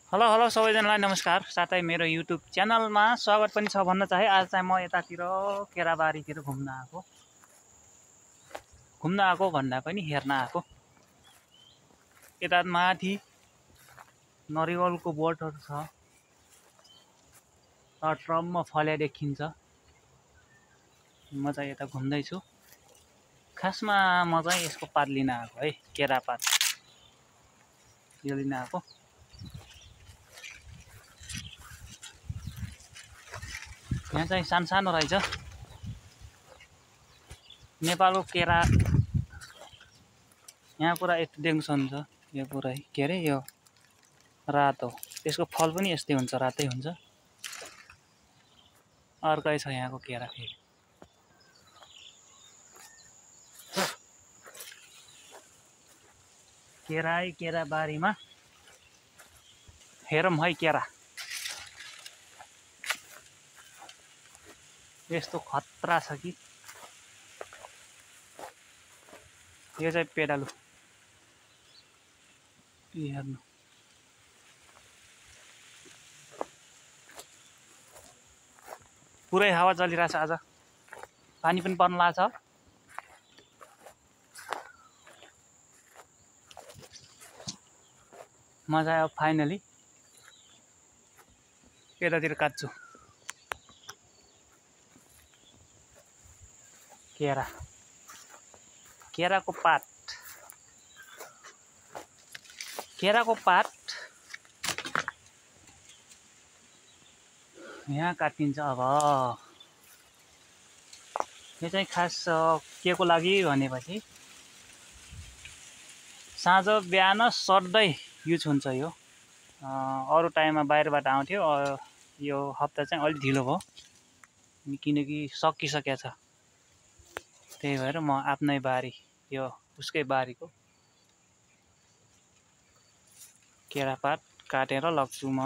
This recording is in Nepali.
हेलो हेलो सबैजनालाई नमस्कार। साथै मेरो युट्युब च्यानलमा स्वागत पनि छ भन्न चाहे। आज चाहिँ म यतातिर केराबारीतिर घुम्न आएको भन्दा पनि हेर्न आएको। यता माथि नरिवलको बोटहरू छ, ट्रममा फल्या देखिन्छ। म चाहिँ यता घुम्दैछु। खासमा म चाहिँ यसको पात लिन आएको है, केरा पात यो लिन आएको। यहाँ चाहिँ सानो रहेछ। नेपालको केरा यहाँ पुरा एक्सटेन्सन छ। यो पुरै के अरे यो रातो, त्यसको फल पनि यस्तै हुन्छ, रातै हुन्छ। अर्कै छ यहाँको केरा फेरि। केरा बारीमा हेरौँ है केरा। यस्तो खतरा छ कि यो चाहिँ पेडालु हेर्नु। पुरै हावा चलिरहेछ। आज पानी पनि पर्न लाग्छ। मजा आयो। फाइनली यतातिर काट्छु केराको पात यहाँ काटिन्छ। अब यो चाहिँ खास के को लागि भनेपछि साँझ बिहान सधैँ युज हुन्छ यो। अरू टाइममा बाहिरबाट आउँथ्यो, यो हप्ता चाहिँ अलिक ढिलो भयो किनकि सकिसकेको छ। त्यही भएर म आफ्नै बारी, यो उसकै बारीको केरापात काटेर लग्छु म।